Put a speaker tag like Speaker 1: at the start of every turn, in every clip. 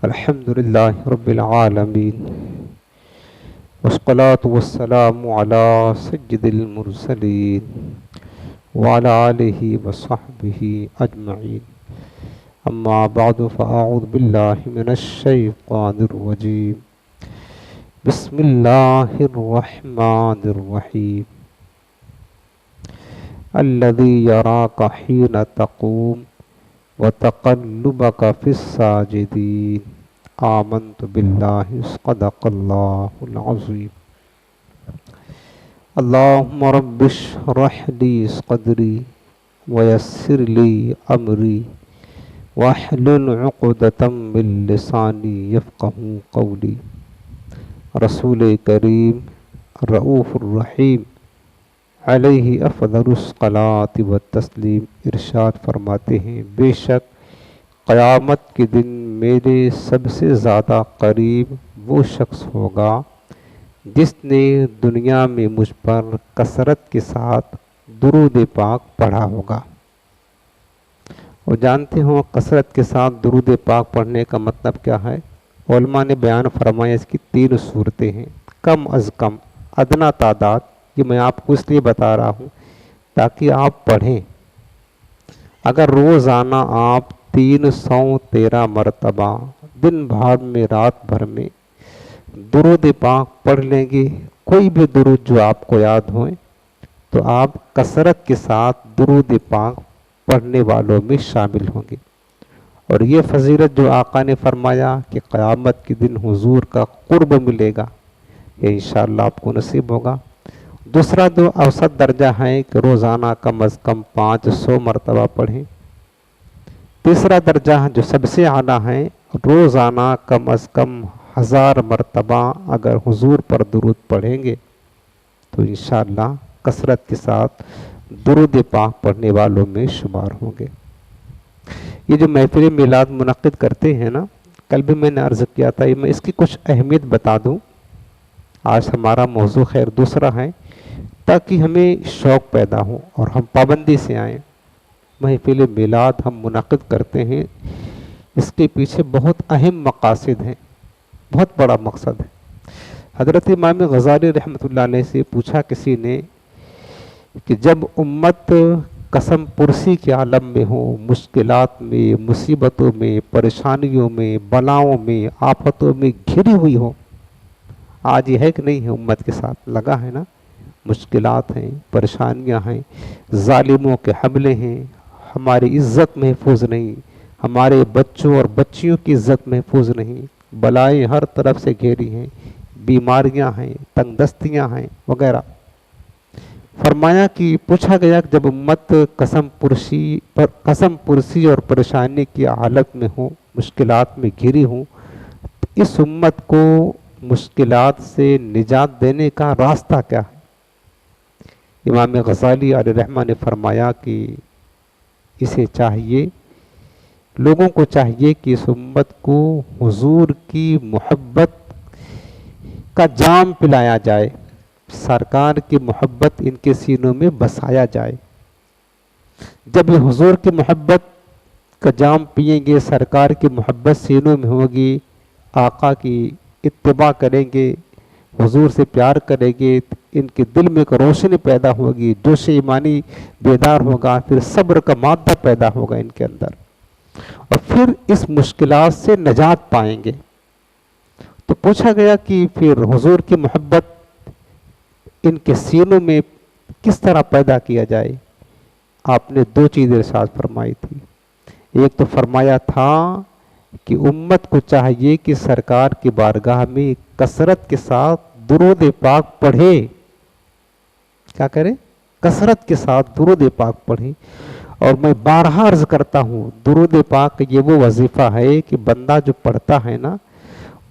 Speaker 1: الحمد لله رب العالمين والصلاة والسلام على سيد المرسلين وعلى آله وصحبه أجمعين أما بعد فأعوذ بالله من الشيطان الرجيم بسم الله الرحمن الرحيم الذي يراك حين تقوم وتقلبك في الساجدين آمنت بالله صدق الله العظيم اللهم رب اشرح لي صدري ويسر لي أمري واحلل عقدة من لساني يفقه قولي رسول کریم رؤوف الرحیم علیہ افضل الصلاۃ والتسلیم ارشاد فرماتے ہیں، بے شک قیامت کے دن میرے سب سے زیادہ قریب وہ شخص ہوگا جس نے دنیا میں مجھ پر کثرت کے ساتھ درود پاک پڑھا ہوگا۔ اور جانتے ہو کثرت کے ساتھ درود پاک پڑھنے کا مطلب کیا ہے؟ علماء نے بیان فرمایا اس کی 3 صورتیں ہیں، کم از کم ادنا تعداد۔ یہ میں آپ کو اس لیے بتا رہا ہوں تاکہ آپ پڑھیں۔ اگر روزانہ آپ 313 مرتبہ دن بھر میں رات بھر میں درود پاک پڑھ لیں گے، کوئی بھی درود جو آپ کو یاد ہوئے، تو آپ کثرت کے ساتھ درود پاک پڑھنے والوں میں شامل ہوں گے۔ اور یہ فضیلت جو آقا نے فرمایا کہ قیامت کے دن حضور کا قرب ملے گا، یہ انشاءاللہ آپ کو نصیب ہوگا۔ دوسرا جو اوسط درجہ ہے کہ روزانہ کم از کم 500 مرتبہ پڑھیں۔ تیسرا درجہ جو سب سے اعلیٰ ہے، روزانہ کم از کم 1000 مرتبہ اگر حضور پر درود پڑھیں گے تو انشاءاللہ کثرت کے ساتھ درود پاک پڑھنے والوں میں شمار ہوں گے۔ یہ جو محفل میلاد منعقد کرتے ہیں نا، کل بھی میں نے عرض کیا تھا، میں اس کی کچھ اہمیت بتا دوں۔ آج ہمارا موضوع خیر دوسرا ہے، تاکہ ہمیں شوق پیدا ہو اور ہم پابندی سے آئیں۔ محفل میلاد ہم منعقد کرتے ہیں، اس کے پیچھے بہت اہم مقاصد ہیں، بہت بڑا مقصد ہے۔ حضرت امام غزالی رحمۃ اللہ علیہ سے پوچھا کسی نے کہ جب امت قسم پرسی کے عالم میں ہو، مشکلات میں، مصیبتوں میں، پریشانیوں میں، بلاؤں میں، آفتوں میں گھری ہوئی ہو، آج یہ ہے کہ نہیں ہے امت کے ساتھ لگا ہے نا، مشکلات ہیں، پریشانیاں ہیں، ظالموں کے حملے ہیں، ہماری عزت محفوظ نہیں، ہمارے بچوں اور بچیوں کی عزت محفوظ نہیں، بلائیں ہر طرف سے گھیری ہیں، بیماریاں ہیں، تنگ دستیاں ہیں وغیرہ۔ فرمایا کہ پوچھا گیا کہ جب امت قسم پرسی اور پریشانی کی حالت میں ہو، مشکلات میں گھری ہوں، اس امت کو مشکلات سے نجات دینے کا راستہ کیا ہے؟ امام غزالی علیہ رحمہ نے فرمایا کہ اسے چاہیے، لوگوں کو چاہیے کہ اس امت کو حضور کی محبت کا جام پلایا جائے، سرکار کی محبت ان کے سینوں میں بسایا جائے۔ جب یہ حضور کی محبت کا جام پئیں گے، سرکار کی محبت سینوں میں ہوگی، آقا کی اتباع کریں گے، حضور سے پیار کریں گے، ان کے دل میں ایک روشنی پیدا ہوگی، جوش ایمانی بیدار ہوگا، پھر صبر کا مادہ پیدا ہوگا ان کے اندر، اور پھر اس مشکلات سے نجات پائیں گے۔ تو پوچھا گیا کہ پھر حضور کی محبت ان کے سینوں میں کس طرح پیدا کیا جائے؟ آپ نے 2 چیزیں ارشاد فرمائی تھی۔ ایک تو فرمایا تھا کہ امت کو چاہیے کہ سرکار کی بارگاہ میں کثرت کے ساتھ درود پاک پڑھے۔ کیا کرے؟ کثرت کے ساتھ درود پاک پڑھے۔ اور میں بارہا عرض کرتا ہوں، درود پاک یہ وہ وظیفہ ہے کہ بندہ جو پڑھتا ہے نا،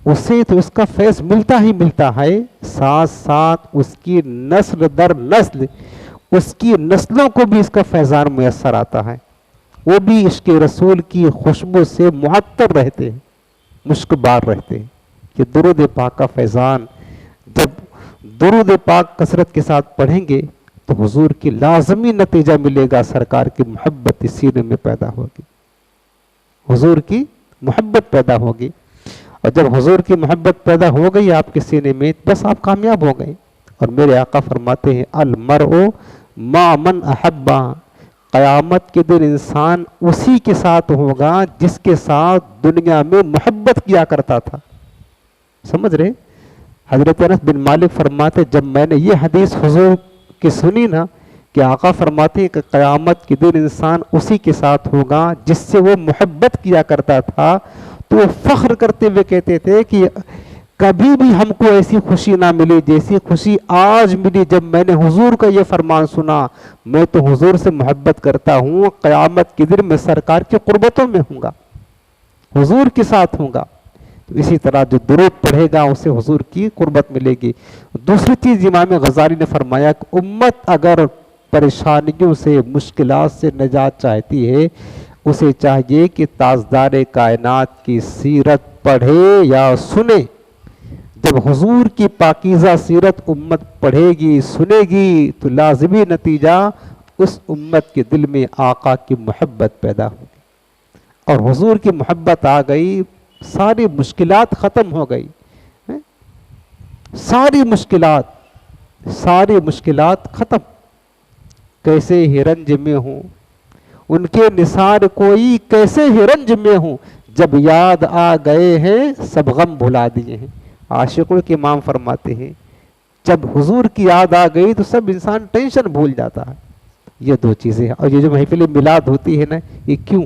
Speaker 1: اسے تو اس کا فیض ملتا ہی ملتا ہے، ساتھ ساتھ اس کی نسل در نسل، اس کی نسلوں کو بھی اس کا فیضان میسر آتا ہے، وہ بھی عشق رسول کی خوشبو سے معطر رہتے ہیں، مشکبار رہتے ہیں۔ کہ درود پاک کا فیضان، جب درود پاک کثرت کے ساتھ پڑھیں گے تو حضور کی لازمی نتیجہ ملے گا، سرکار کی محبت سینے میں پیدا ہوگی، حضور کی محبت پیدا ہوگی۔ اور جب حضور کی محبت پیدا ہو گئی آپ کے سینے میں بس آپ کامیاب ہو گئے. اور میرے آقا فرماتے ہیں المرء ما من احبا، قیامت کے دن انسان اسی کے ساتھ ہوگا جس کے ساتھ دنیا میں محبت کیا کرتا تھا. سمجھ رہے؟ حضرت انس بن مالک فرماتے جب میں نے یہ حدیث حضور کی سنی نا کہ آقا فرماتے ہیں کہ قیامت کے دن انسان اسی کے ساتھ ہوگا جس سے وہ محبت کیا کرتا تھا، تو وہ فخر کرتے ہوئے کہتے تھے کہ کبھی بھی ہم کو ایسی خوشی نہ ملی جیسی خوشی آج ملی جب میں نے حضور کا یہ فرمان سنا. میں تو حضور سے محبت کرتا ہوں، قیامت کے دن میں سرکار کی قربتوں میں ہوں گا، حضور کے ساتھ ہوں گا. تو اسی طرح جو درود پڑھے گا اسے حضور کی قربت ملے گی. دوسری چیز امام غزالی نے فرمایا کہ امت اگر پریشانیوں سے مشکلات سے نجات چاہتی ہے اسے چاہیے کہ تاجدار کائنات کی سیرت پڑھے یا سنے. جب حضور کی پاکیزہ سیرت امت پڑھے گی سنے گی تو لازمی نتیجہ اس امت کے دل میں آقا کی محبت پیدا ہوگی. اور حضور کی محبت آ گئی ساری مشکلات ختم ہو گئی. ساری مشکلات ختم. کیسے ہی رنج میں ہوں ان کے نثار کوئی، کیسے ہی رنج میں ہوں جب یاد آ گئے ہیں سب غم بھلا دیے ہیں. عاشقوں کے امام فرماتے ہیں جب حضور کی یاد آ گئی تو سب انسان ٹینشن بھول جاتا ہے. یہ دو چیزیں ہیں. اور یہ جو محفل میلاد ہوتی ہے نا یہ کیوں؟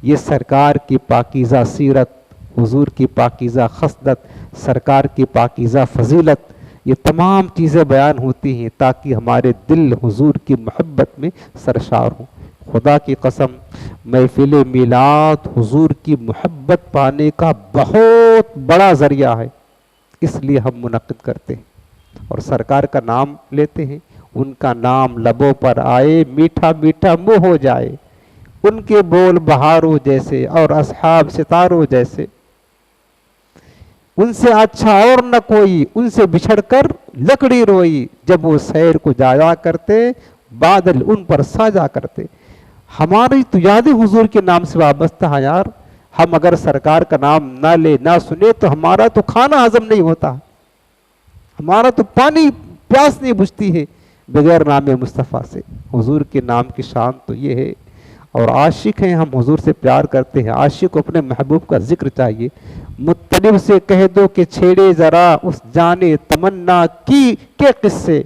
Speaker 1: یہ سرکار کی پاکیزہ سیرت، حضور کی پاکیزہ خصلت، سرکار کی پاکیزہ فضیلت، یہ تمام چیزیں بیان ہوتی ہیں تاکہ ہمارے دل حضور کی محبت میں سرشار ہوں. خدا کی قسم محفل میلاد حضور کی محبت پانے کا بہت بڑا ذریعہ ہے، اس لیے ہم منعقد کرتے ہیں اور سرکار کا نام لیتے ہیں. ان کا نام لبوں پر آئے میٹھا میٹھا منہ ہو جائے، ان کے بول بہاروں جیسے اور اصحاب ستاروں جیسے. ان سے اچھا اور نہ کوئی، ان سے بچھڑ کر لکڑی روئی. جب وہ سیر کو جایا کرتے بادل ان پر ساجا کرتے. ہماری تو یاد حضور کے نام سے وابستہ ہے یار. ہم اگر سرکار کا نام نہ لے نہ سنے تو ہمارا تو کھانا ہضم نہیں ہوتا، ہمارا تو پانی پیاس نہیں بجھتی ہے بغیر نام مصطفیٰ سے. حضور کے نام کی شان تو یہ ہے. اور عاشق ہیں ہم حضور سے پیار کرتے ہیں، عاشق کو اپنے محبوب کا ذکر چاہیے. مطلب سے کہہ دو کہ چھیڑے ذرا اس جانے تمنا کی کے قصے،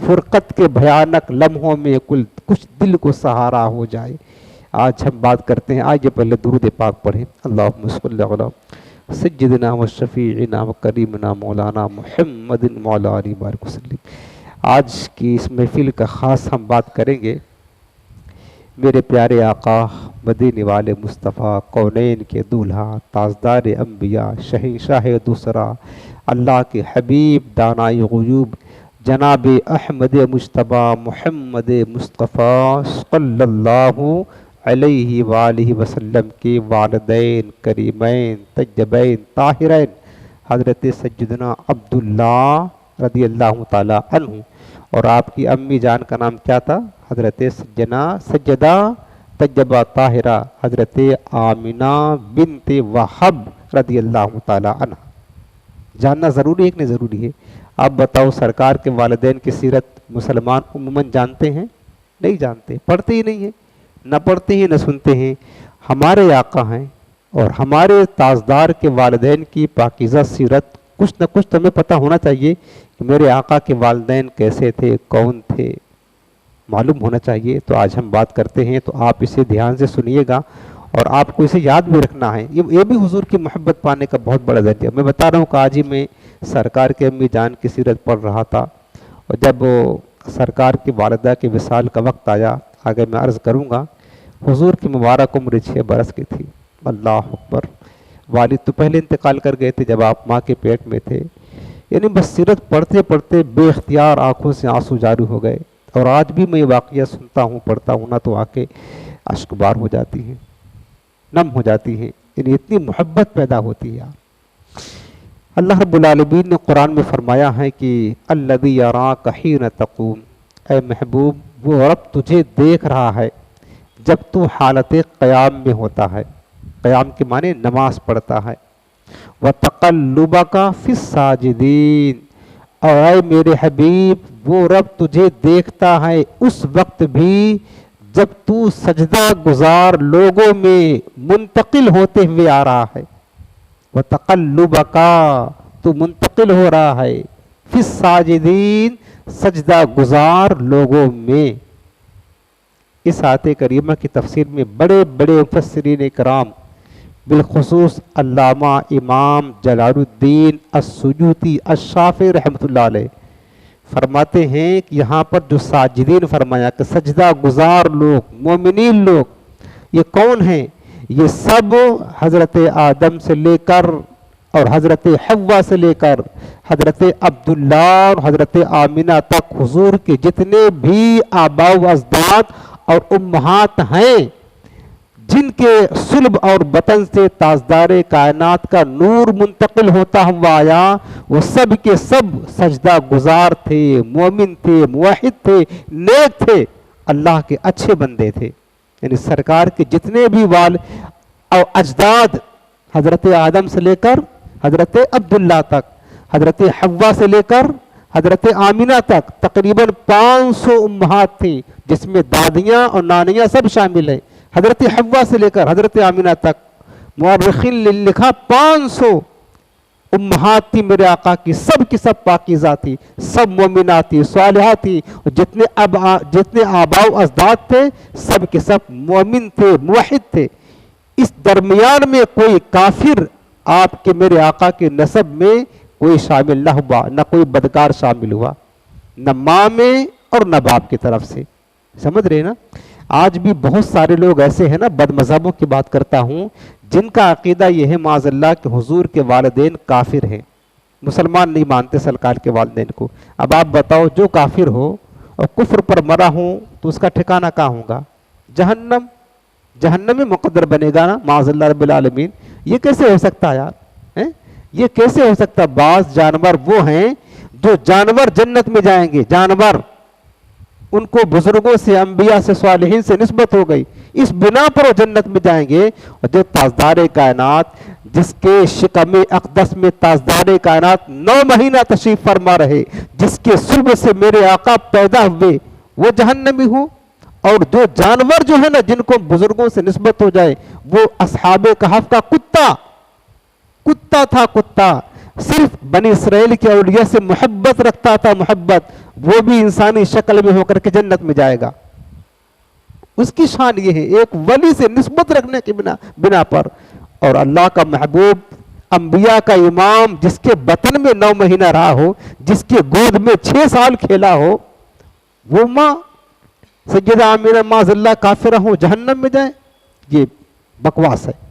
Speaker 1: فرقت کے بھیانک لمحوں میں کچھ دل کو سہارا ہو جائے. آج ہم بات کرتے ہیں، آئیے پہلے درود پاک پڑھیں. اللہم صلی علی سیدنا و شفیعنا و کریمنا مولانا محمد مولا علی بارک وسلم. آج کی اس محفل کا خاص ہم بات کریں گے میرے پیارے آقا مدینے والے مصطفیٰ، کونین کے دولہا، تاجدار انبیاء، شہنشاہ دوسرا، اللہ کے حبیب، دانائی غیوب، جناب احمد مجتبی محمد مصطفیٰ صلی اللہ علیہ وآلہ وسلم کے والدین کریمین طیبین طاہرین حضرت سیدنا عبداللہ رضی اللہ تعالی عنہ. اور آپ کی امی جان کا نام کیا تھا؟ حضرت سیدہ طیبہ طاہرہ حضرت آمنہ بنت وہب رضی اللہ تعالی عنہ. جاننا ضروری ہے کہ نہیں ضروری ہے؟ آپ بتاؤ سرکار کے والدین کی سیرت مسلمان عموماً جانتے ہیں؟ نہیں جانتے، پڑھتے ہی نہیں ہیں، نہ پڑھتے ہیں نہ سنتے ہیں. ہمارے آقا ہیں اور ہمارے تاجدار کے والدین کی پاکیزہ سیرت کچھ نہ کچھ تمہیں پتہ ہونا چاہیے کہ میرے آقا کے والدین کیسے تھے، کون تھے، معلوم ہونا چاہیے. تو آج ہم بات کرتے ہیں تو آپ اسے دھیان سے سنیے گا اور آپ کو اسے یاد بھی رکھنا ہے. یہ بھی حضور کی محبت پانے کا بہت بڑا ذریعہ. میں بتا رہا ہوں کہ آج ہی میں سرکار کے امی جان کی سیرت پڑھ رہا تھا اور جب سرکار کی والدہ کے وصال کا وقت آیا، آگے میں عرض کروں گا، حضور کی مبارک عمر 6 برس کی تھی. اللہ اکبر. والد تو پہلے انتقال کر گئے تھے جب آپ ماں کے پیٹ میں تھے. یعنی بس سیرت پڑھتے پڑھتے بے اختیار آنکھوں سے آنسو جاری ہو گئے. اور آج بھی میں یہ واقعہ سنتا ہوں پڑھتا ہوں نا تو آنکھیں اشک بار ہو جاتی ہیں، نم ہو جاتی ہیں. یعنی اتنی محبت پیدا ہوتی ہے. اللہ رب العالمین نے قرآن میں فرمایا ہے کہ الذی یراک حین تقوم، اے محبوب وہ رب تجھے دیکھ رہا ہے جب تو حالت قیام میں ہوتا ہے. قیام کے معنی نماز پڑھتا ہے. وَتَقَلُّبَكَ فِي السَّاجِدِينَ، اور اے میرے حبیب وہ رب تجھے دیکھتا ہے اس وقت بھی جب تو سجدہ گزار لوگوں میں منتقل ہوتے ہوئے آ رہا ہے. وَتَقَلُّبَكَ، تو منتقل ہو رہا ہے، فِي السَّاجِدِينَ، سجدہ گزار لوگوں میں. اس آیت کریمہ کی تفسیر میں بڑے بڑے مفسرین کرام بالخصوص علامہ امام جلال الدین السیوطی الشافعی رحمۃ اللہ علیہ فرماتے ہیں کہ یہاں پر جو ساجدین فرمایا کہ سجدہ گزار لوگ، مومنین لوگ، یہ کون ہیں؟ یہ سب حضرت آدم سے لے کر اور حضرت حوا سے لے کر حضرت عبداللہ اور حضرت آمینہ تک حضور کے جتنے بھی آباء و اجداد اور امہات ہیں، جن کے صلب اور بطن سے تاجدار کائنات کا نور منتقل ہوتا ہوا آیا، وہ سب کے سب سجدہ گزار تھے، مومن تھے، موحد تھے، نیک تھے، اللہ کے اچھے بندے تھے. یعنی سرکار کے جتنے بھی اور اجداد، حضرت آدم سے لے کر حضرت عبداللہ تک، حضرت حوا سے لے کر حضرت آمینہ تک تقریباً 500 امہات تھیں، جس میں دادیاں اور نانیاں سب شامل ہیں. حضرت حوا سے لے کر حضرت آمینہ تک مورخین نے لکھا 500 امہات تھی میرے آقا کی، سب سب پاکیزہ تھی، سب مومنات تھی، صالحات تھی. جتنے آباء و اجداد تھے سب کے سب مومن تھے، موحد تھے. اس درمیان میں کوئی کافر آپ کے میرے آقا کے نسب میں کوئی شامل نہ ہوا، نہ کوئی بدکار شامل ہوا، نہ ماں میں اور نہ باپ کی طرف سے. سمجھ رہے نا؟ آج بھی بہت سارے لوگ ایسے ہیں نا، بد مذہبوں کی بات کرتا ہوں، جن کا عقیدہ یہ ہے معاذ اللہ کہ حضور کے والدین کافر ہیں، مسلمان نہیں مانتے سرکار کے والدین کو. اب آپ بتاؤ، جو کافر ہو اور کفر پر مرا ہوں تو اس کا ٹھکانہ کہاں ہوگا؟ جہنم. جہنم میں مقدر بنے گا نا معاذ اللہ رب العالمین. یہ کیسے ہو سکتا ہے یار؟ یہ کیسے ہو سکتا؟ بعض جانور وہ ہیں جو جانور جنت میں جائیں گے، جانور، ان کو بزرگوں سے، انبیاء سے، صالحین سے نسبت ہو گئی، اس بنا پر وہ جنت میں جائیں گے. اور جو تاجدار کائنات، جس کے شکم اقدس میں تاجدار کائنات 9 مہینہ تشریف فرما رہے، جس کے صلب سے میرے آقا پیدا ہوئے، وہ جہنمی ہوں. اور جو جانور جو ہے نا، جن کو بزرگوں سے نسبت ہو جائے، وہ اصحاب کہف کا کتا تھا، کتا صرف بنی اسرائیل کے اولیاء سے محبت رکھتا تھا، محبت، وہ بھی انسانی شکل میں ہو کر کے جنت میں جائے گا. اس کی شان یہ ہے، ایک ولی سے نسبت رکھنے کی بنا پر. اور اللہ کا محبوب، انبیاء کا امام، جس کے بطن میں 9 مہینہ رہا ہو، جس کے گود میں 6 سال کھیلا ہو، وہ ماں سیدہ آمینہ معاذ اللہ کافرہ ہوں، جہنم میں جائیں. یہ بکواس ہے.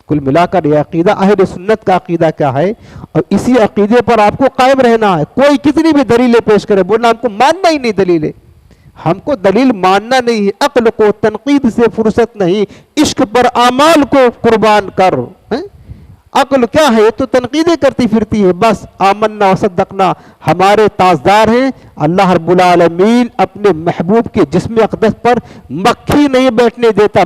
Speaker 1: کل ملا کر یہ عقیدہ اہل سنت کا عقیدہ کیا ہے، اور اسی عقیدے پر آپ کو قائم رہنا ہے. کوئی کتنی بھی دلیلیں پیش کرے، بولنا ہم کو ماننا ہی نہیں دلیلیں، ہم کو دلیل ماننا نہیں ہے. عقل کو تنقید سے فرصت نہیں، عشق پر اعمال کو قربان کر. عقل کیا ہے؟ تو تنقیدیں کرتی پھرتی ہے. بس آمنا وصدقنا ہمارے تاجدار ہیں. اللہ رب العالمین اپنے محبوب کے جسم اقدس پر مکھی نہیں بیٹھنے دیتا،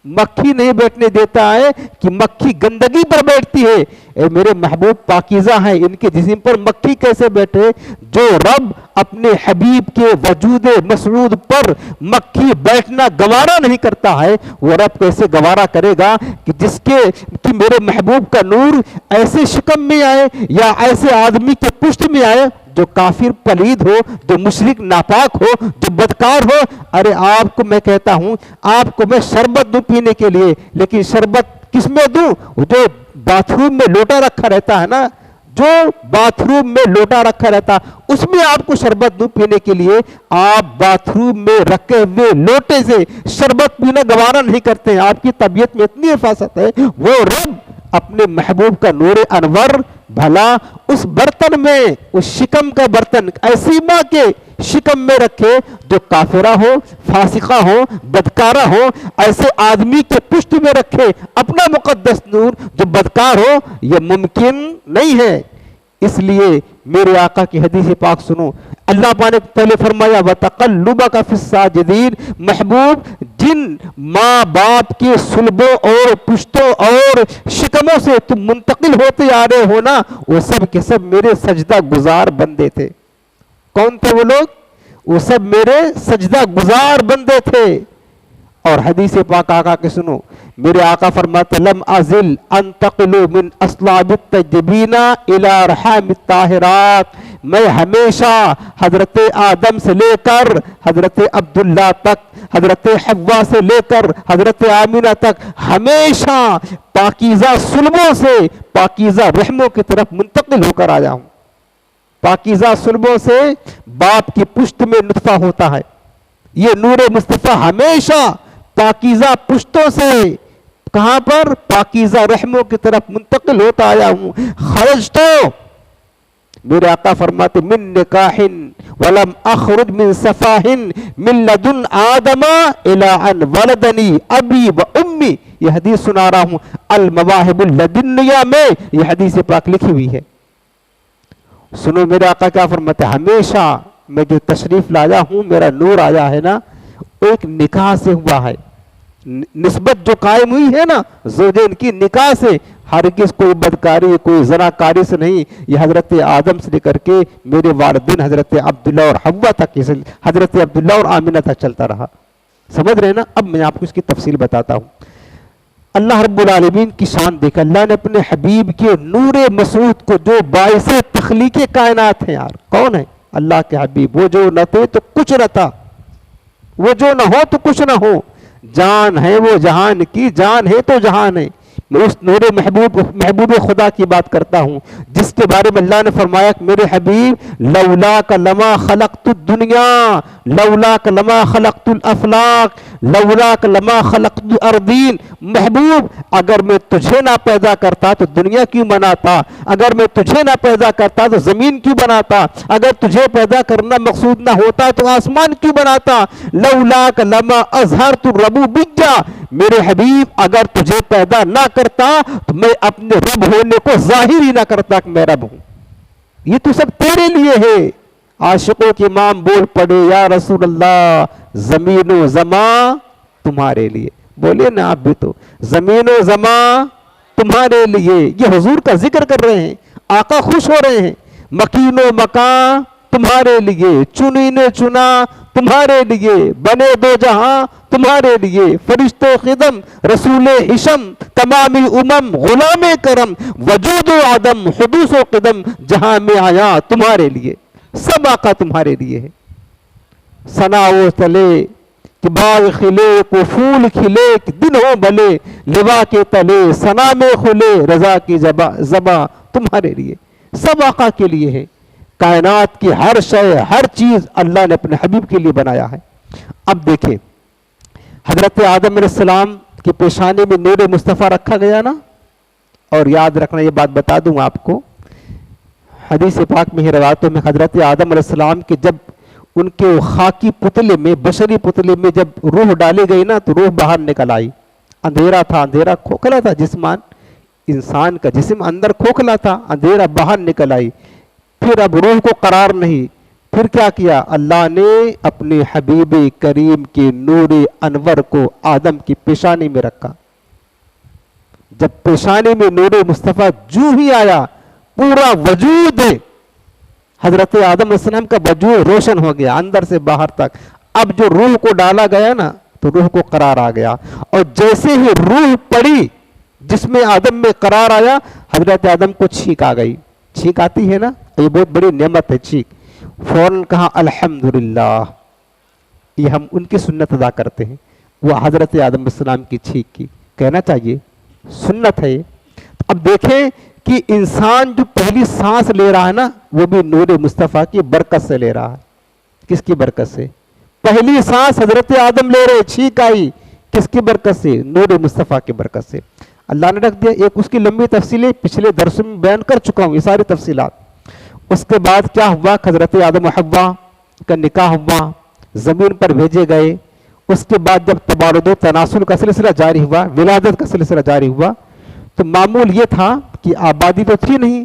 Speaker 1: مکھی نہیں بیٹھنے دیتا ہے کہ مکھی گندگی پر بیٹھتی ہے. اے میرے محبوب پاکیزہ ہیں، ان کے جسم پر مکھی کیسے بیٹھے؟ جو رب اپنے حبیب کے وجود مسعود پر مکھی بیٹھنا گوارا نہیں کرتا ہے، وہ رب کیسے گوارا کرے گا کہ میرے محبوب کا نور ایسے شکم میں آئے یا ایسے آدمی کے پشت میں آئے جو کافر پلید ہو، جو مشرک ناپاک ہو، جو بدکار ہو. ارے آپ کو میں کہتا ہوں، آپ کو میں شربت دوں پینے کے لیے، لیکن شربت کس میں دوں؟ جو باتھ روم میں لوٹا رکھا رہتا ہے نا، جو باتھ روم میں لوٹا رکھا رہتا، اس میں آپ کو شربت دوں پینے کے لیے. آپ باتھ روم میں رکھے ہوئے لوٹے سے شربت پینا گوارا نہیں کرتے ہیں. آپ کی طبیعت میں اتنی حفاظت ہے. وہ رب اپنے محبوب کا نور انور بھلا اس برتن میں، اس شکم کا برتن ایسی ماں کے شکم میں رکھے جو کافرہ ہو، فاسقہ ہو، بدکارہ ہو، ایسے آدمی کے پشت میں رکھے اپنا مقدس نور جو بدکار ہو، یہ ممکن نہیں ہے. اس لیے میرے آقا کی حدیث پاک سنو، اللہ پاک نے پہلے فرمایا وَتَقَلُّبَكَ فِي السَّاجِدِينَ، محبوب جن ماں باپ کے صلبوں اور پشتوں اور شکموں سے تم منتقل ہوتے آ رہے ہو نا، وہ سب کے سب میرے سجدہ گزار بندے تھے. کون تھے وہ لوگ؟ وہ سب میرے سجدہ گزار بندے تھے. اور حدیث پاک آقا کے سنو، میرے آقا فرماتے لم ازل انتقل من اصلاب الطیبین الی ارحام الطاہرات، میں ہمیشہ حضرت آدم سے لے کر حضرت عبداللہ تک، حضرت حوا سے لے کر حضرت آمینہ تک، ہمیشہ پاکیزہ سلبوں سے پاکیزہ رحموں کی طرف منتقل ہو کر آیا ہوں. پاکیزہ سلبوں سے باپ کی پشت میں نطفہ ہوتا ہے، یہ نور مصطفیٰ ہمیشہ پاکیزہ پشتوں سے کہاں پر؟ پاکیزہ رحموں کی طرف منتقل ہوتا آیا ہوں. خرج تو میرے آقا فرماتے من نکاح ولم اخرج من صفاح من لدن آدم الى ان ولدنی ابی و امی. یہ حدیث سنا رہا ہوں المواہب اللدنیہ میں، یہ حدیث پاک لکھی ہوئی ہے. سنو میرے آقا کیا فرماتے، ہمیشہ میں جو تشریف لایا ہوں، میرا نور آیا ہے نا، ایک نکاح سے ہوا ہے. نسبت جو قائم ہوئی ہے نا زوجین کی نکاح سے، ہرگز کوئی بدکاری کوئی زناکاری سے نہیں. یہ حضرت آدم سے لے کر کے میرے والدین حضرت عبداللہ اور حوا تک، حضرت عبداللہ اور آمینہ تک چلتا رہا. سمجھ رہے نا؟ اب میں آپ کو اس کی تفصیل بتاتا ہوں. اللہ رب العالمین کی شان دیکھ، اللہ نے اپنے حبیب کے نور مسعود کو جو باعث تخلیق کائنات ہیں یار، کون ہے؟ اللہ کے حبیب. وہ جو نہ تھے تو کچھ نہ تھا، وہ جو نہ ہو تو کچھ نہ ہو. جان ہے وہ جہان کی، جان ہے تو جہان ہے. میں اس نور محبوب خدا کی بات کرتا ہوں جس کے بارے میں اللہ نے فرمایا کہ میرے حبیب لولاک لما خلقت الدنیا، لولاک لما خلقت الافلاق، لولاک لما خلقت الارضین. محبوب اگر میں تجھے نہ پیدا کرتا تو دنیا کیوں بناتا؟ اگر میں تجھے نہ پیدا کرتا تو زمین کیوں بناتا؟ اگر تجھے پیدا کرنا مقصود نہ ہوتا تو آسمان کیوں بناتا؟ لولاک لما اظہرت الربوبیہ. میرے حبیب اگر تجھے پیدا نہ کرتا تو میں اپنے رب ہونے کو ظاہر ہی نہ کرتا کہ میں رب ہوں. یہ تو سب تیرے لیے ہے. عاشقوں کے امام بول پڑے یا رسول اللہ زمین و زمان تمہارے لیے. بولے نا آپ بھی تو، زمین و زمان تمہارے لیے. یہ حضور کا ذکر کر رہے ہیں، آقا خوش ہو رہے ہیں. مکین و مکان تمہارے لیے، چنی نے چنا تمہارے لیے، بنے دو جہاں تمہارے لیے، فرشت و خدم رسول حشم تمامی امم غلام کرم وجود و عدم حدوث و قدم جہاں میں آیا تمہارے لیے. سب آقا تمہارے لیے ہے. ثنا و تلے کہ باغ کھلے کو پھول کھلے کہ دن ہو بھلے، لوا کے تلے ثنا میں کھلے رضا کی زباں تمہارے لیے. سب آقا کے لیے ہے. کائنات کی ہر شے ہر چیز اللہ نے اپنے حبیب کے لیے بنایا ہے. اب دیکھیں حضرت آدم علیہ السلام کی پیشانی میں نور مصطفیٰ رکھا گیا نا. اور یاد رکھنا یہ بات بتا دوں آپ کو، حدیث پاک میں ہی روایتوں میں حضرت آدم علیہ السلام کے جب ان کے خاکی پتلے میں بشری پتلے میں جب روح ڈالی گئی نا تو روح باہر نکل آئی. اندھیرا تھا، اندھیرا کھوکھلا تھا جسمان، انسان کا جسم اندر کھوکھلا تھا، اندھیرا باہر نکل آئی. پھر اب روح کو قرار نہیں. پھر کیا کیا؟ اللہ نے اپنے حبیب کریم کے نور انور کو آدم کی پیشانی میں رکھا. جب پیشانی میں نور مصطفیٰ جو ہی آیا پورا وجود حضرت آدم علیہ السلام کا وجود روشن ہو گیا اندر سے باہر تک. اب جو روح کو ڈالا گیا نا تو روح کو قرار آ گیا. اور جیسے ہی روح پڑی جس میں آدم میں قرار آیا، حضرت آدم کو چھینک آ گئی. چھینک آتی ہے نا، یہ بہت بڑی نعمت ہے. چھینک فوراً کہا الحمدللہ. یہ ہم ان کی سنت ادا کرتے ہیں. وہ حضرت آدم علیہ السلام کی چھینک کی کہنا چاہیے، سنت ہے. اب دیکھیں کہ انسان جو پہلی سانس لے رہا ہے نا وہ بھی نور مصطفیٰ کی برکت سے لے رہا ہے. کس کی برکت سے؟ پہلی سانس حضرت آدم لے رہے، چھینک آئی، کس کی برکت سے؟ نور مصطفیٰ کی برکت سے. اللہ نے رکھ دیا. ایک اس کی لمبی تفصیلیں پچھلے درس میں بیان کر چکا ہوں، یہ ساری تفصیلات. اس کے بعد کیا ہوا؟ حضرت آدم و حوا کا نکاح ہوا، زمین پر بھیجے گئے. اس کے بعد جب تبارد و تناسل کا سلسلہ جاری ہوا، ولادت کا سلسلہ جاری ہوا، تو معمول یہ تھا کہ آبادی تو تھی نہیں،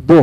Speaker 1: 2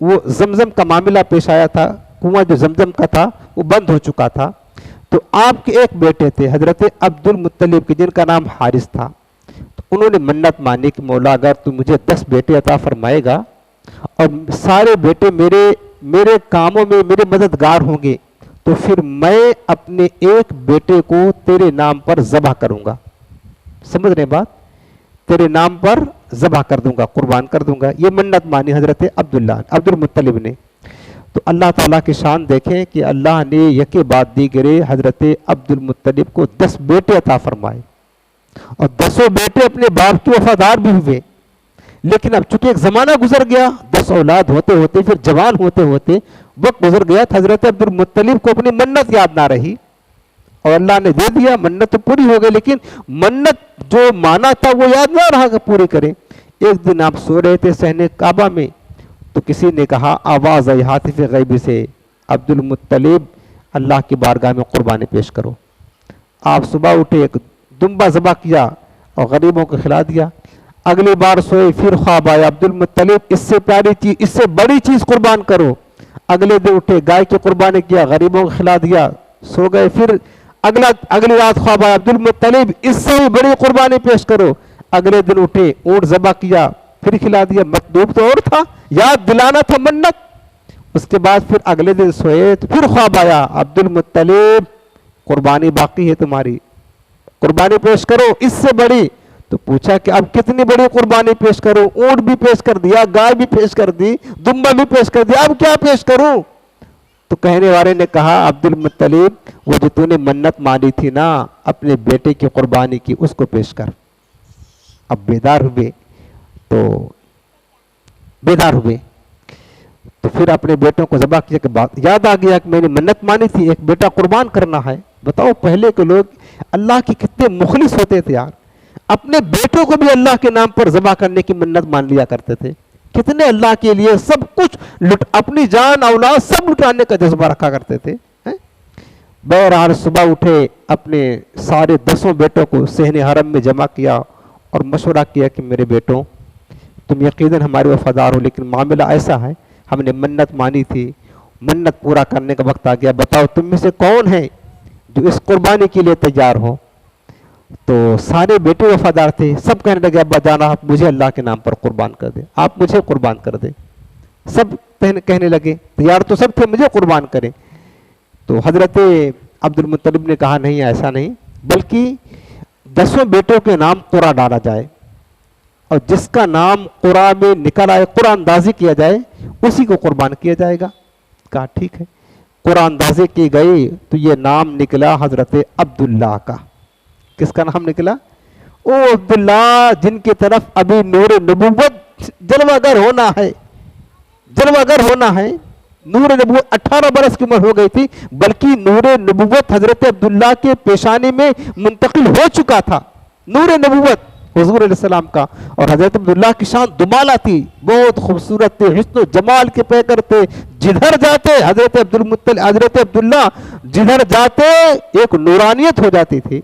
Speaker 1: وہ زمزم کا معاملہ پیش آیا تھا، کنواں جو زمزم کا تھا وہ بند ہو چکا تھا، تو آپ کے ایک بیٹے تھے حضرت عبد المطلب کے جن کا نام حارث تھا، تو انہوں نے منت مانی کہ مولا اگر تو مجھے 10 بیٹے عطا فرمائے گا اور سارے بیٹے میرے کاموں میں میرے مددگار ہوں گے تو پھر میں اپنے ایک بیٹے کو تیرے نام پر ذبح کروں گا، سمجھ رہے بات، تیرے نام پر ذبح کر دوں گا، قربان کر دوں گا. یہ منت مانی حضرت عبد المطلب نے. تو اللہ تعالیٰ کی شان دیکھیں کہ اللہ نے یکے بعد دیگرے حضرت عبد المطلب کو 10 بیٹے عطا فرمائے اور 10 بیٹے اپنے باپ کے وفادار بھی ہوئے. لیکن اب چونکہ ایک زمانہ گزر گیا، 10 اولاد ہوتے ہوتے پھر جوان ہوتے ہوتے وقت گزر گیا، حضرت عبد المطلب کو اپنی منت یاد نہ رہی اور اللہ نے دے دیا، منت تو پوری ہو گئی لیکن منت جو مانا تھا وہ یاد نہ رہا کہ پوری کریں. ایک دن آپ سو رہے تھے صحن کعبہ میں تو کسی نے کہا آواز آئی ہاتف غیبی سے، عبد المطلب اللہ کی بارگاہ میں قربانی پیش کرو. آپ صبح اٹھے، ایک دمبا ذبح کیا اور غریبوں کو کھلا دیا. اگلی بار سوئے، پھر خواب آیا عبد المطلب اس سے پیاری چیز، اس سے بڑی چیز قربان کرو. اگلے دن اٹھے، گائے کی قربانی کیا، غریبوں کو کھلا دیا، سو گئے. پھر اگلی رات خواب آیا عبد المطلب اس سے بھی بڑی قربانی پیش کرو. اگلے دن اٹھے، اونٹ ذبح کیا، پھر کھلا دیا. مطلوب تو اور تھا، یاد دلانا تھا منت. اس کے بعد پھر اگلے دن سوئے تو پھر خواب آیا عبد المطلب قربانی باقی ہے تمہاری، قربانی پیش کرو اس سے بڑی. تو پوچھا کہ اب کتنی بڑی قربانی پیش کروں؟ اونٹ بھی پیش کر دیا، گائے بھی پیش کر دی، دمبا بھی پیش کر دیا، اب کیا پیش کروں؟ تو کہنے والے نے کہا عبد المطلب وہ جو تو نے منت مانی تھی نا اپنے بیٹے کی قربانی کی، اس کو پیش کر. اب بیدار ہوئے تو پھر اپنے بیٹوں کو ذبح کیا کہ بات یاد آ گیا کہ میں نے منت مانی تھی، ایک بیٹا قربان کرنا ہے. بتاؤ پہلے کے لوگ اللہ کے کتنے مخلص ہوتے تھے یار، اپنے بیٹوں کو بھی اللہ کے نام پر ذبح کرنے کی منت مان لیا کرتے تھے. کتنے اللہ کے لیے سب کچھ اپنی جان اولاد سب لٹانے کا جذبہ رکھا کرتے تھے. بہرحال صبح اٹھے، اپنے سارے 10 بیٹوں کو صحن حرم میں جمع کیا اور مشورہ کیا کہ میرے بیٹوں تم یقیناً ہمارے وفادار ہو لیکن معاملہ ایسا ہے، ہم نے منت مانی تھی، منت پورا کرنے کا وقت آ گیا. بتاؤ تم میں سے کون ہے جو اس قربانی کے لیے تیار ہو؟ تو سارے بیٹے وفادار تھے، سب کہنے لگے ابا جان آپ مجھے اللہ کے نام پر قربان کر دیں، آپ مجھے قربان کر دیں. سب کہنے لگے تیار تو سب تھے مجھے قربان کریں. تو حضرت عبد المطلب نے کہا نہیں ایسا نہیں، بلکہ 10 بیٹوں کے نام قرعہ ڈالا جائے اور جس کا نام قرعہ میں نکل آئے قرعہ اندازی کیا جائے اسی کو قربان کیا جائے گا. کہا ٹھیک ہے. قرعہ اندازی کی گئی تو یہ نام نکلا حضرت عبداللہ کا. کس کا نام نکلا؟ او عبداللہ جن کی طرف ابھی نور نبوت جلوہ گر ہونا ہے، جلوہ گر ہونا ہے. نور نبوت 18 برس کی عمر ہو گئی تھی، بلکہ نور نبوت حضرت عبداللہ کے پیشانی میں منتقل ہو چکا تھا. نور نبوت حضور علیہ السلام کا. اور حضرت عبداللہ کی شان دمالہ تھی، بہت خوبصورت تھے، حسن و جمال کے پیکر تھے. جدھر جاتے حضرت عبداللہ جدھر جاتے ایک نورانیت ہو جاتی تھی،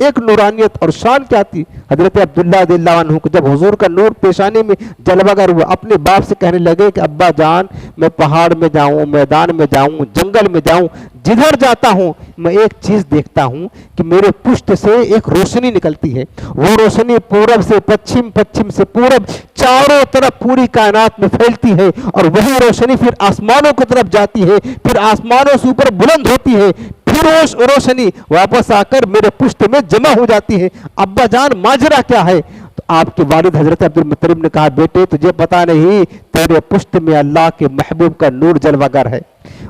Speaker 1: ایک نورانیت. اور شان کیا تھی حضرت عبداللہ رضی اللہ عنہ کو جب حضور کا نور پیشانی میں جلوہ گر ہوا، اپنے باپ سے کہنے لگے کہ ابا جان میں پہاڑ میں جاؤں، میدان میں جاؤں، جنگل میں جاؤں، جدھر جاتا ہوں میں ایک چیز دیکھتا ہوں کہ میرے پشت سے ایک روشنی نکلتی ہے. وہ روشنی پورب سے پچھم، پچھم سے پورب، چاروں طرف پوری کائنات میں پھیلتی ہے اور وہی روشنی پھر آسمانوں کی طرف جاتی ہے، پھر آسمانوں سے اوپر بلند ہوتی ہے، پھر روشنی واپس آ کر میرے پشت میں جمع ہو جاتی ہے. ابا جان ماجرا کیا ہے؟ تو آپ کے والد حضرت عبد المطلب نے کہا بیٹے تجھے پتا نہیں تیرے پشت میں اللہ کے محبوب کا نور جلوہ گر ہے،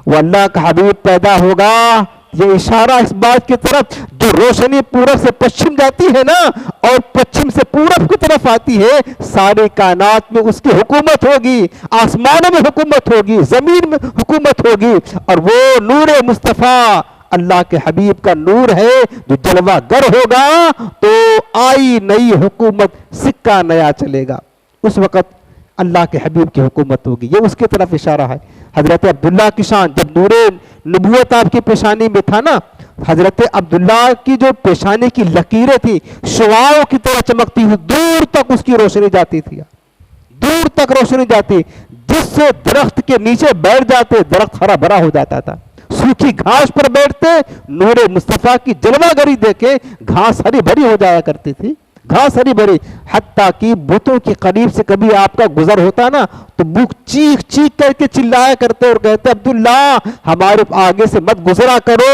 Speaker 1: وہ اللہ کا حبیب پیدا ہوگا. یہ اشارہ اس بات کی طرف جو روشنی پورب سے پچھم جاتی ہے نا اور پچھم سے پورب کی طرف آتی ہے، ساری کائنات میں اس کی حکومت ہوگی، آسمانوں میں حکومت ہوگی، زمین میں حکومت ہوگی. اور وہ نور مصطفیٰ اللہ کے حبیب کا نور ہے جو جلوہ گر ہوگا تو آئی نئی حکومت، سکہ نیا چلے گا. اس وقت اللہ کے حبیب کی حکومت ہوگی. یہ اس کی طرف اشارہ ہے. حضرت عبداللہ کی شان جب نور نبوت آپ کی پیشانی میں تھا نا، حضرت عبداللہ کی جو پیشانی کی لکیریں تھی شعاعوں کی طرح چمکتی ہوئی دور تک اس کی روشنی جاتی تھی، دور تک روشنی جاتی، جس سے درخت کے نیچے بیٹھ جاتے درخت ہرا بھرا ہو جاتا تھا، سوکھی گھاس پر بیٹھتے نور مصطفیٰ کی جلوہ گری دیکھے گھاس ہری بھری ہو جایا کرتی تھی، گھاس ہری بھری، حتیٰ کہ بتوں کے قریب سے کبھی آپ کا گزر ہوتا نا تو بت چیخ چیخ کر کے چلایا کرتے اور کہتے عبداللہ ہمارے آگے سے مت گزرا کرو،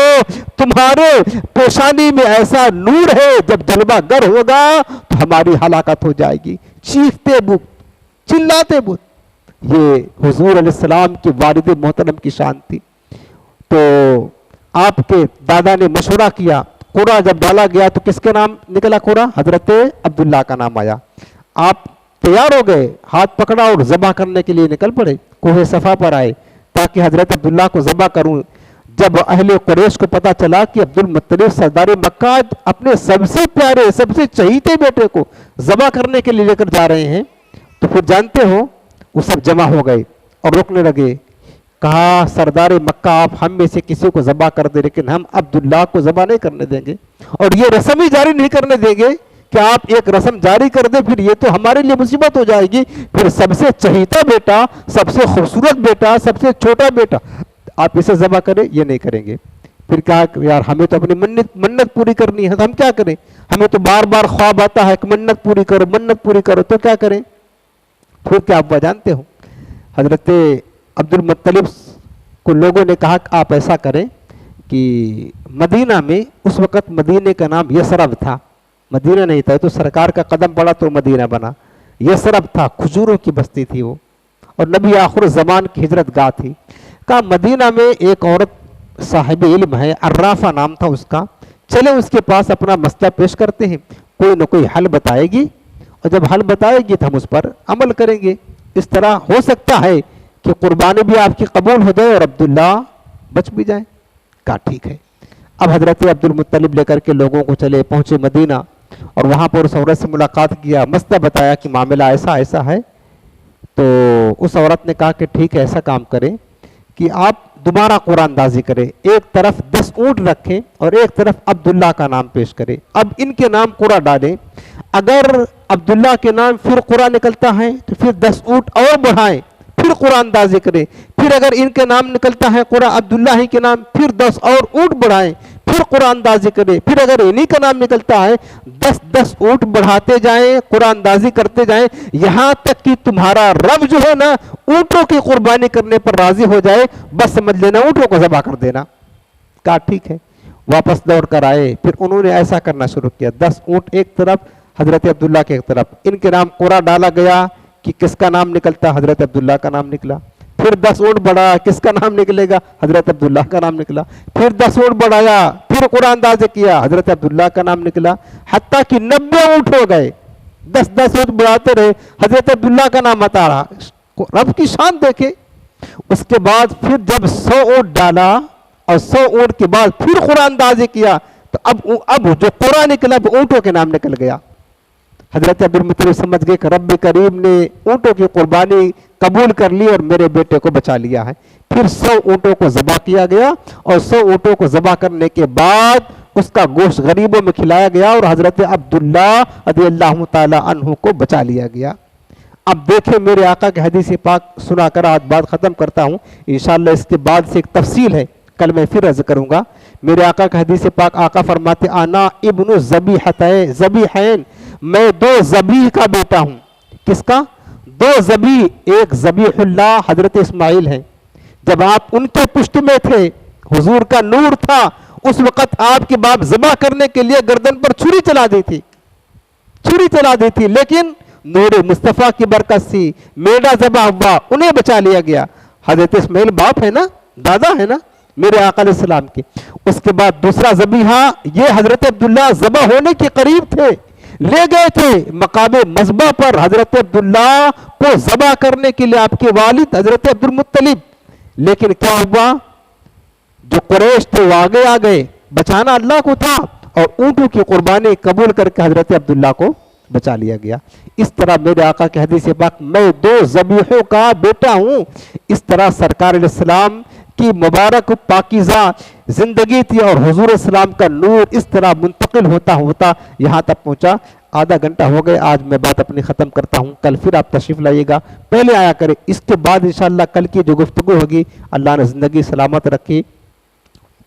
Speaker 1: تمہارے پیشانی میں ایسا نور ہے جب جلوہ گر ہوگا تو ہماری ہلاکت ہو جائے گی، چیختے بت، چلاتے بت۔ یہ حضور علیہ السلام کی والد محترم کی شان تھی۔ تو آپ کے دادا نے مشورہ کیا، قرآ جب ڈالا گیا تو کس کے نام نکلا قرآ؟ حضرت عبداللہ کا نام آیا۔ آپ تیار ہو گئے، ہاتھ پکڑا اور ذبح کرنے کے لیے نکل پڑے، کوہ صفا پر آئے تاکہ حضرت عبداللہ کو ذبح کروں۔ جب اہل قریش کو پتا چلا کہ عبد المطلب سردار مکہ اپنے سب سے پیارے سب سے چہیتے بیٹے کو ذبح کرنے کے لیے لے کر جا رہے ہیں تو پھر جانتے ہو وہ سب جمع ہو گئے اور رکنے لگے۔ کہا سردار مکہ آپ ہم میں سے کسی کو ذبح کر دیں لیکن ہم عبداللہ کو ذبح نہیں کرنے دیں گے، اور یہ رسم ہی جاری نہیں کرنے دیں گے کہ آپ ایک رسم جاری کر دیں، پھر یہ تو ہمارے لیے مصیبت ہو جائے گی، پھر سب سے چہیتا بیٹا، سب سے خوبصورت بیٹا، سب سے چھوٹا بیٹا آپ اسے ذبح کریں، یہ نہیں کریں گے۔ پھر کہا کہ یار ہمیں تو اپنی منت پوری کرنی ہے، تو ہم کیا کریں؟ ہمیں تو بار بار خواب آتا ہے کہ منت پوری کرو منت پوری کرو، تو کیا کریں؟ پھر کیا آپ جانتے ہو حضرت عبد المطلب کو لوگوں نے کہا کہ آپ ایسا کریں کہ مدینہ میں اس وقت مدینہ کا نام یثرب تھا، مدینہ نہیں تھا، تو سرکار کا قدم پڑا تو مدینہ بنا، یثرب تھا، کھجوروں کی بستی تھی وہ، اور نبی آخر زمان کی ہجرت گاہ تھی۔ کہا مدینہ میں ایک عورت صاحب علم ہے، عرافہ نام تھا اس کا، چلے اس کے پاس اپنا مسئلہ پیش کرتے ہیں، کوئی نہ کوئی حل بتائے گی، اور جب حل بتائے گی تو ہم اس پر عمل کریں گے، اس طرح ہو سکتا ہے کہ قربانی بھی آپ کی قبول ہو جائے اور عبداللہ بچ بھی جائے۔ کہا ٹھیک ہے۔ اب حضرت عبد المطلب لے کر کے لوگوں کو چلے، پہنچے مدینہ اور وہاں پر اس عورت سے ملاقات کیا، مسئلہ بتایا کہ معاملہ ایسا ایسا ہے۔ تو اس عورت نے کہا کہ ٹھیک ہے، ایسا کام کریں کہ آپ دوبارہ قرآن اندازی کریں، ایک طرف 10 اونٹ رکھیں اور ایک طرف عبداللہ کا نام پیش کریں، اب ان کے نام قرآ ڈالیں، اگر عبداللہ کے نام پھر قرآ نکلتا ہے تو پھر 10 اونٹ اور بڑھائیں، پھر قرآن اندازی کریں، پھر اگر ان کے نام نکلتا ہے قرآن عبداللہ ہی کے نام پھر 10 اور اونٹ بڑھائیں، پھر قرآن اندازی کریں، پھر اگر انہی کا نام نکلتا ہے 10 اونٹ بڑھاتے جائیں، قرآن اندازی کرتے جائیں، یہاں تک کہ تمہارا رب جو ہے نا اونٹوں کی قربانی کرنے پر راضی ہو جائے، بس سمجھ لینا اونٹوں کو ذبح کر دینا۔ کہا ٹھیک ہے۔ واپس دوڑ کر آئے، پھر انہوں نے ایسا کرنا شروع کیا، 10 اونٹ ایک طرف، حضرت عبداللہ کے ایک طرف، ان کے نام قرآن ڈالا گیا کہ کس کا نام نکلتا؟ حضرت عبداللہ کا نام نکلا، پھر 10 اونٹ بڑھایا، کس کا نام نکلے گا؟ حضرت عبداللہ کا نام نکلا، پھر 10 اونٹ بڑھایا، پھر قرآن اندازی کیا، حضرت عبداللہ کا نام نکلا، حتیٰ کہ 90 اونٹ ہو گئے، 10 اونٹ بڑھاتے رہے، حضرت عبداللہ کا نام آتا رہا۔ رب کی شان دیکھے۔ اس کے بعد پھر جب 100 اونٹ ڈالا اور 100 اونٹ کے بعد پھر قرآن اندازی کیا تو اب جو قرآن نکلا وہ اونٹوں کے نام نکل گیا۔ حضرت عبد المطلب سمجھ گئے کہ رب کریم نے اونٹوں کی قربانی قبول کر لی اور میرے بیٹے کو بچا لیا ہے۔ پھر 100 اونٹوں کو ذبح کیا گیا اور 100 اونٹوں کو ذبح کرنے کے بعد اس کا گوشت غریبوں میں کھلایا گیا اور حضرت عبداللہ رضی اللہ تعالی عنہ کو بچا لیا گیا۔ اب دیکھیں میرے آقا کے حدیث پاک سنا کر آج بات ختم کرتا ہوں، انشاءاللہ اس کے بعد سے ایک تفصیل ہے، کل میں پھر عرض کروں گا۔ میرے آقا کے حدیث پاک آقا فرماتے آنا ابن ذبیحین، میں 2 ذبیح کا بیٹا ہوں۔ کس کا؟ 2 ذبیح، ایک ذبیح اللہ حضرت اسماعیل ہیں، جب آپ ان کے پشت میں تھے حضور کا نور تھا، اس وقت آپ کے باپ ذبح کرنے کے لیے گردن پر چھری چلا دی تھی، لیکن نور مصطفیٰ کی برکت سے میڈا ذبح ہوا، انہیں بچا لیا گیا۔ حضرت اسماعیل باپ ہے نا، دادا ہے نا میرے آقا علیہ السلام کی۔ اس کے بعد دوسرا ذبیحہ، یہ حضرت عبداللہ ذبح ہونے کے قریب تھے، لے گئے تھے مقام مذبح پر حضرت عبداللہ کو ذبح کرنے کے لیے آپ کے والد حضرت عبد المطلب، لیکن کیا ہوا؟ جو قریش تھے وہ آگے آ گئے، بچانا اللہ کو تھا، اور اونٹوں کی قربانی قبول کر کے حضرت عبداللہ کو بچا لیا گیا۔ اس طرح میرے آقا کے حدیث پاک میں 2 ذبیحوں کا بیٹا ہوں، اس طرح سرکار علیہ السلام کی مبارک پاکیزہ زندگی تھی اور حضور السلام کا نور اس طرح منتقل ہوتا ہوتا یہاں تک پہنچا۔ آدھا گھنٹہ ہو گئے، آج میں بات اپنی ختم کرتا ہوں، کل پھر آپ تشریف لائیے گا، پہلے آیا کرے، اس کے بعد انشاءاللہ کل کی جو گفتگو ہوگی اللہ نے زندگی سلامت رکھی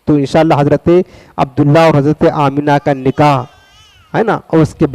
Speaker 1: تو انشاءاللہ حضرت عبداللہ اور حضرت آمینہ کا نکاح ہے نا، اور اس کے بعد